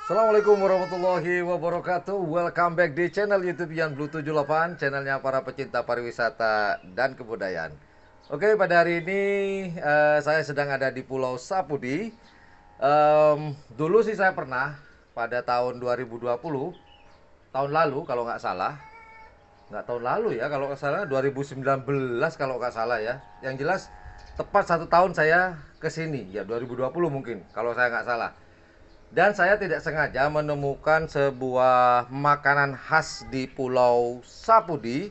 Assalamualaikum warahmatullahi wabarakatuh. Welcome back di channel YouTube Yan Blue 78, channelnya para pecinta pariwisata dan kebudayaan. Oke, pada hari ini saya sedang ada di Pulau Sapudi. Dulu sih saya pernah pada tahun 2020, tahun lalu kalau nggak salah. Nggak tahun lalu ya, kalau nggak salah 2019 kalau nggak salah ya. Yang jelas tepat 1 tahun saya ke sini, ya 2020 mungkin kalau saya nggak salah. Dan saya tidak sengaja menemukan sebuah makanan khas di Pulau Sapudi.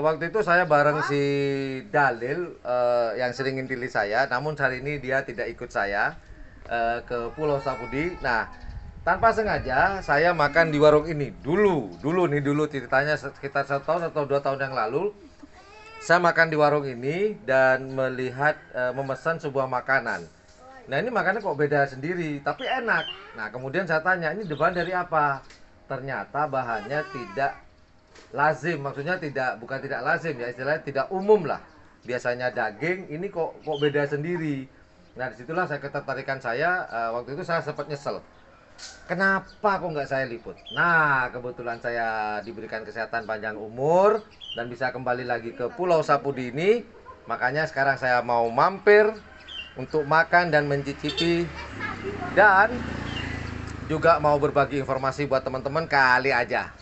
Waktu itu saya bareng si Dalil yang sering ngintili saya, namun hari ini dia tidak ikut saya ke Pulau Sapudi. Nah, tanpa sengaja saya makan di warung ini dulu ceritanya sekitar 1 tahun atau 2 tahun yang lalu. Saya makan di warung ini dan melihat memesan sebuah makanan. Nah, ini makannya kok beda sendiri, tapi enak. Nah, kemudian saya tanya, ini bahan dari apa? Ternyata bahannya tidak lazim, maksudnya bukan tidak lazim ya, istilahnya tidak umum lah. Biasanya daging, ini kok beda sendiri. Nah, disitulah saya ketertarikan saya. Waktu itu saya sempat nyesel. Kenapa kok nggak saya liput? Nah, kebetulan saya diberikan kesehatan panjang umur dan bisa kembali lagi ke Pulau Sapudi ini. Makanya sekarang saya mau mampir untuk makan dan mencicipi, dan juga mau berbagi informasi buat teman-teman. Kali aja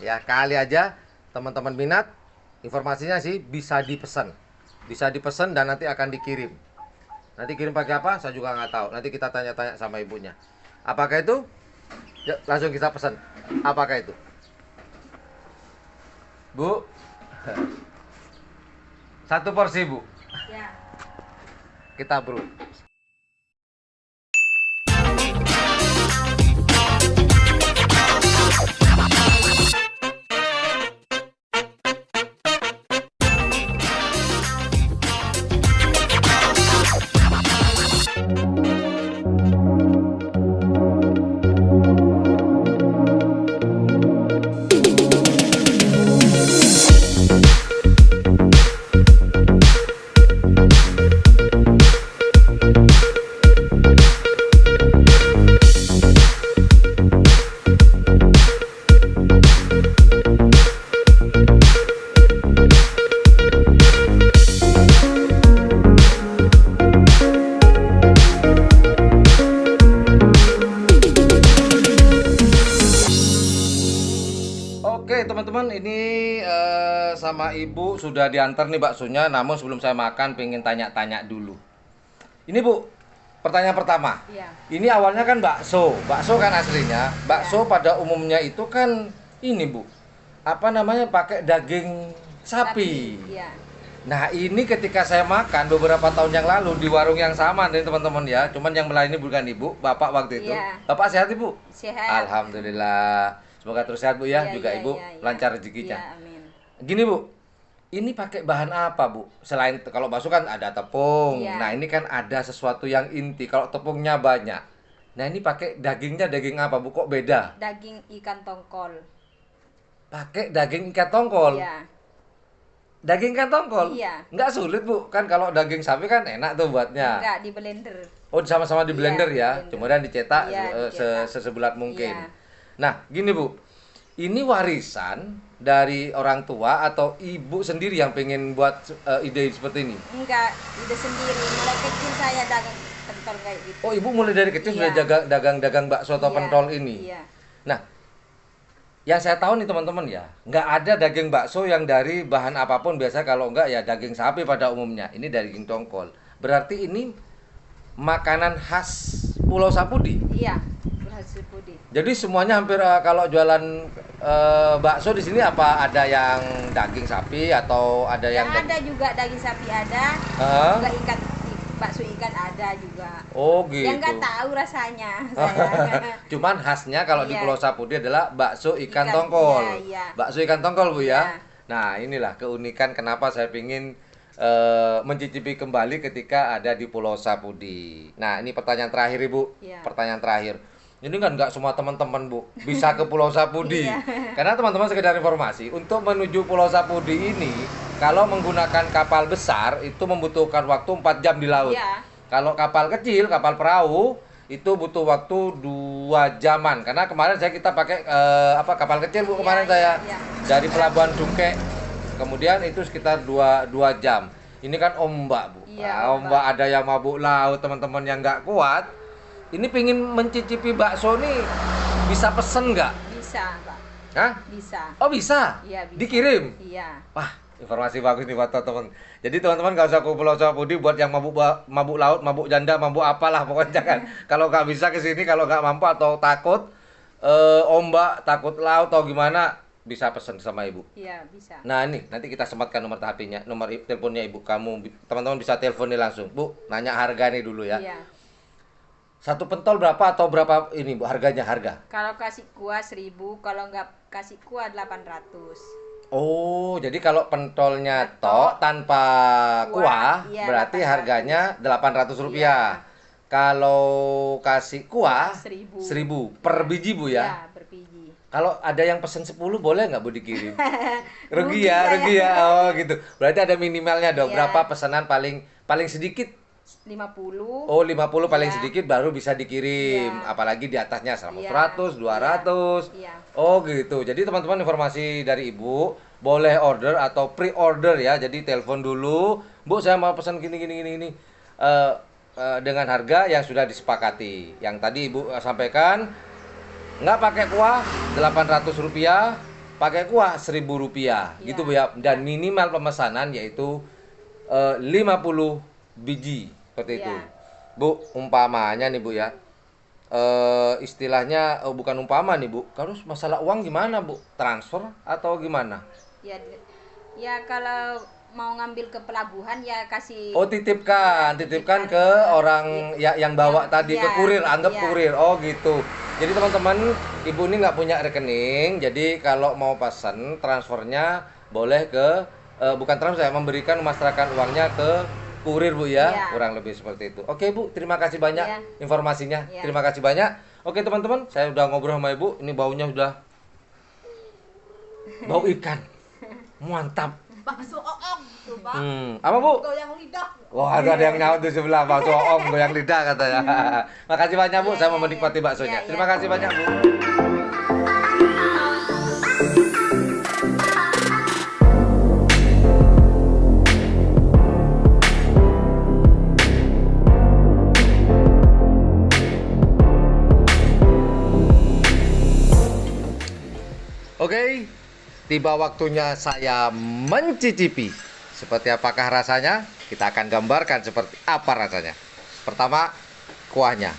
teman-teman minat. Informasinya sih bisa dipesan dan nanti akan dikirim. Nanti kirim pakai apa saya juga nggak tahu, nanti kita tanya-tanya sama ibunya. Apakah itu? Yuk, langsung kita pesan. Apakah itu, Bu? 1 porsi, Bu. Ya. Kita bro. Oke teman-teman, ini sama ibu sudah diantar nih baksonya. Namun sebelum saya makan pengen tanya-tanya dulu. Ini Bu, pertanyaan pertama. Iya. Ini awalnya kan bakso kan aslinya. Bakso pada umumnya itu kan ini Bu, apa namanya, pakai daging sapi. Iya. Nah, ini ketika saya makan beberapa tahun yang lalu di warung yang sama nih teman-teman ya. Cuman yang melayani bukan ibu, bapak waktu itu. Iya. Bapak sehat Ibu? Sehat. Alhamdulillah. Semoga terus sehat Bu ya, juga Ibu lancar rezekinya. Amin. Gini Bu, ini pakai bahan apa Bu? Selain kalau bakso kan ada tepung. Nah, ini kan ada sesuatu yang inti. Kalau tepungnya banyak. Nah, ini pakai dagingnya daging apa Bu? Kok beda? Daging ikan tongkol. Pakai daging ikan tongkol. Iya. Daging ikan tongkol? Iya. Nggak sulit Bu, kan kalau daging sapi kan enak tuh buatnya. Enggak, di blender. Oh, sama-sama di blender ya. Kemudian dicetak sesebulat mungkin. Nah, gini Bu, ini warisan dari orang tua atau ibu sendiri yang pengen buat ide seperti ini? Enggak, ide sendiri. Mulai kecil saya dagang pentol kayak gitu. Oh, Ibu mulai dari kecil sudah dagang bakso atau pentol ini? Iya. Nah, yang saya tahu nih teman-teman ya, nggak ada daging bakso yang dari bahan apapun. Biasa kalau nggak ya daging sapi pada umumnya. Ini daging tongkol. Berarti ini makanan khas Pulau Sapudi? Iya. Sapudi. Jadi semuanya hampir kalau jualan bakso di sini apa ada yang daging sapi atau ada yang ada juga daging sapi ada, juga bakso ikan ada juga. Oh gitu. Yang nggak tahu rasanya saya. Cuman khasnya kalau di Pulau Sapudi adalah bakso ikan tongkol. Iya. Bakso ikan tongkol Bu ya. Nah, inilah keunikan kenapa saya pingin mencicipi kembali ketika ada di Pulau Sapudi. Nah, ini pertanyaan terakhir Ibu. Pertanyaan terakhir. Ini kan nggak semua teman-teman Bu bisa ke Pulau Sapudi. Karena teman-teman sekedar informasi, untuk menuju Pulau Sapudi ini kalau menggunakan kapal besar itu membutuhkan waktu 4 jam di laut. Kalau kapal kecil, kapal perahu itu butuh waktu 2 jaman. Karena kemarin kita pakai kapal kecil Bu kemarin saya. Iya. Dari Pelabuhan Dungke. Kemudian itu sekitar 2 jam. Ini kan ombak Bu. Iya, Ombak ada yang mabuk laut, teman-teman yang nggak kuat. Ini pingin mencicipi bakso nih, bisa pesen nggak? Bisa, Pak. Hah? Bisa. Oh bisa? Iya, bisa. Dikirim? Iya. Wah, informasi bagus nih buat teman-teman. Jadi teman-teman nggak usah kumpul Pudi buat yang mabuk laut, mabuk janda, mabuk apalah pokoknya jangan. Kalau nggak bisa ke sini, kalau nggak mampu atau takut ombak, takut laut atau gimana, bisa pesen sama Ibu. Iya, bisa. Nah ini nanti kita sematkan nomor HP-nya, nomor teleponnya Ibu. Teman-teman bisa telepon nih langsung. Bu, nanya harga nih dulu ya. Iya. Satu pentol berapa atau berapa ini Bu harganya harga? Kalau kasih kuah 1.000, kalau nggak kasih kuah 800. Oh, jadi kalau pentolnya tok tanpa kuah, iya, berarti 800. harganya Rp800. Iya. Kalau kasih kuah 1.000. 1.000 per biji Bu ya. Iya, berbiji. Kalau ada yang pesen 10 boleh nggak Bu dikirim? Rugi Rugi rugi ya. Oh gitu. Berarti ada minimalnya dong. Iya. Berapa pesanan paling sedikit? 50. Oh, 50 paling Iya. sedikit baru bisa dikirim. Iya. Apalagi di atasnya 100, Iya. 200. Iya. Oh, gitu. Jadi teman-teman informasi dari Ibu, boleh order atau pre-order ya. Jadi telepon dulu, Bu, saya mau pesan gini. Dengan harga yang sudah disepakati. Yang tadi Ibu sampaikan, nggak pakai kuah Rp800, pakai kuah Rp1.000. Iya. Gitu Bu ya. Dan minimal pemesanan yaitu 50 biji seperti itu. Iya. Bu, umpamanya nih Bu ya. Istilahnya bukan umpama nih Bu. Terus masalah uang gimana Bu? Transfer atau gimana? Ya, ya kalau mau ngambil ke pelabuhan ya kasih. Oh, titipkan ke orang yang bawa tadi ke iya, kurir, anggap iya. kurir. Oh, gitu. Jadi teman-teman, Ibu ini nggak punya rekening. Jadi kalau mau pesan transfernya boleh ke bukan transfer, memberikan memasrahkan uangnya ke kurir Bu ya. Iya. Kurang lebih seperti itu. Oke Bu, terima kasih banyak Iya. informasinya. Iya. Terima kasih banyak. Oke teman-teman, saya udah ngobrol sama Ibu. Ini baunya sudah bau ikan. Mantap. Bakso oong tuh, Pak. Apa Bu? Goyang lidah. Wah, ada yang nyaut di sebelah bakso om goyang lidah katanya. Makasih banyak Bu, Iya, saya mau iya, menikmati iya. baksonya. Iya, iya. Terima kasih banyak Bu. Oke, tiba waktunya saya mencicipi. Seperti apakah rasanya? Kita akan gambarkan seperti apa rasanya. Pertama, kuahnya.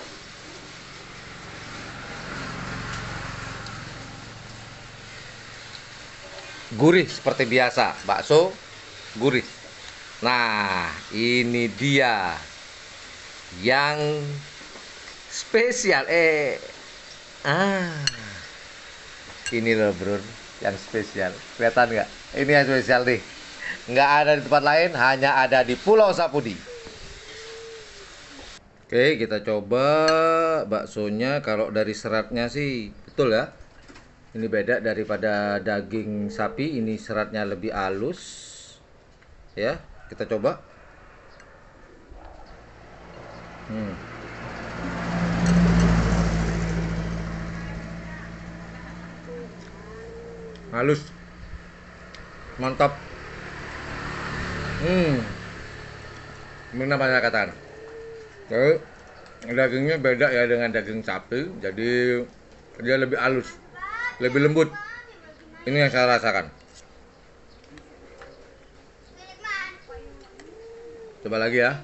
Gurih seperti biasa, bakso gurih. Nah, ini dia yang spesial. Ini loh bro, yang spesial. Kelihatan nggak? Ini yang spesial nih. Nggak ada di tempat lain, hanya ada di Pulau Sapudi. Oke, kita coba baksonya. Kalau dari seratnya sih betul ya. Ini beda daripada daging sapi. Ini seratnya lebih halus. Ya, kita coba. Halus, mantap. Ini namanya katakan. Jadi dagingnya beda ya dengan daging sapi, jadi dia lebih halus, lebih lembut. Ini yang saya rasakan. Coba lagi ya.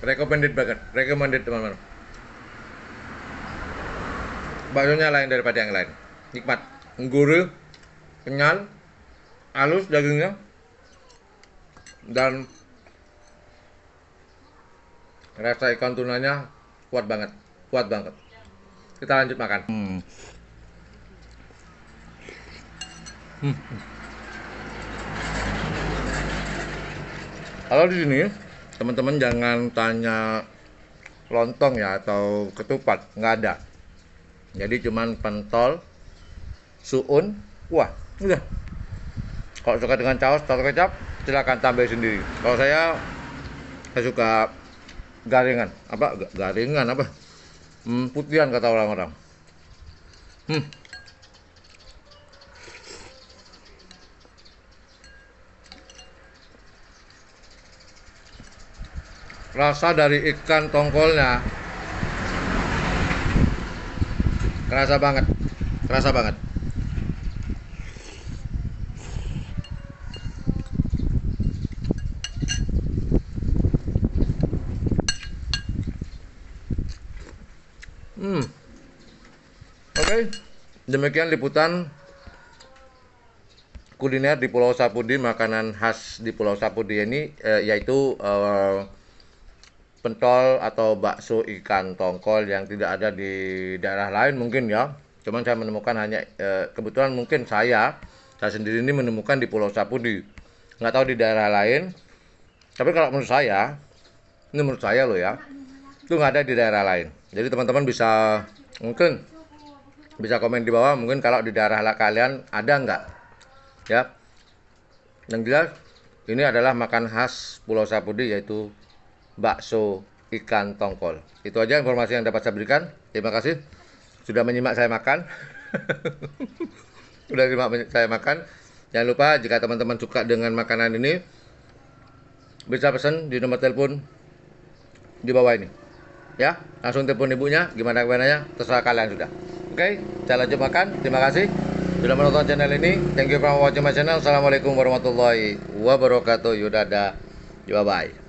Recommended banget, recommended teman-teman. Baksonya lain daripada yang lain. Nikmat, gurih, kenyal, halus dagingnya, dan rasa ikan tunanya kuat banget, kuat banget. Kita lanjut makan. Kalau di sini teman-teman jangan tanya lontong ya atau ketupat, nggak ada. Jadi cuman pentol, suun, wah, udah Kalau suka dengan saus atau kecap, silakan tambah sendiri. Kalau saya suka garingan. Garingan apa? Putihan kata orang-orang. Rasa dari ikan tongkolnya kerasa banget, kerasa banget. Oke, demikian liputan kuliner di Pulau Sapudi, makanan khas di Pulau Sapudi ini yaitu pentol atau bakso ikan tongkol yang tidak ada di daerah lain mungkin ya. Cuman saya menemukan hanya kebetulan mungkin saya sendiri ini menemukan di Pulau Sapudi. Nggak tahu di daerah lain. Tapi kalau menurut saya, ini menurut saya loh ya, itu nggak ada di daerah lain. Jadi teman-teman bisa mungkin bisa komen di bawah mungkin kalau di daerah kalian ada nggak ya. Yang jelas ini adalah makan khas Pulau Sapudi yaitu bakso ikan tongkol. Itu aja informasi yang dapat saya berikan. Terima kasih sudah menyimak saya makan. Sudah menyimak saya makan. Jangan lupa jika teman-teman suka dengan makanan ini bisa pesan di nomor telepon di bawah ini. Ya, langsung telepon ibunya, gimana ya, terserah kalian sudah. Oke, saya lanjut makan. Terima kasih sudah menonton channel ini. Thank you for watching my channel. Assalamualaikum warahmatullahi wabarakatuh. Yudada, bye bye.